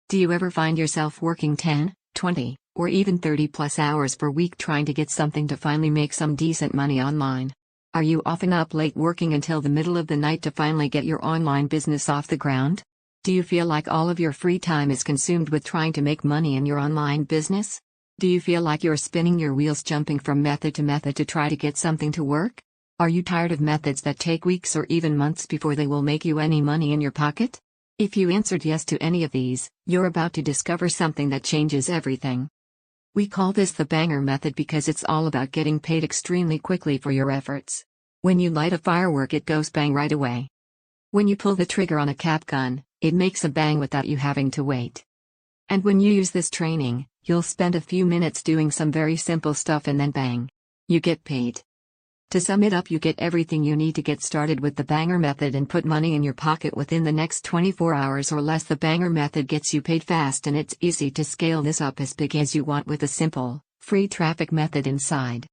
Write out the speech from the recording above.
Do you ever find yourself working 10, 20, or even 30 plus hours per week trying to get something to finally make some decent money online? Are you often up late working until the middle of the night to finally get your online business off the ground? Do you feel like all of your free time is consumed with trying to make money in your online business? Do you feel like you're spinning your wheels jumping from method to try to get something to work? Are you tired of methods that take weeks or even months before they will make you any money in your pocket? If you answered yes to any of these, you're about to discover something that changes everything. We call this the banger method because it's all about getting paid extremely quickly for your efforts. When you light a firework, it goes bang right away. When you pull the trigger on a cap gun, it makes a bang without you having to wait. And when you use this training, you'll spend a few minutes doing some very simple stuff and then bang, you get paid. To sum it up, you get everything you need to get started with the banger method and put money in your pocket within the next 24 hours or less. The banger method gets you paid fast, and it's easy to scale this up as big as you want with a simple, free traffic method inside.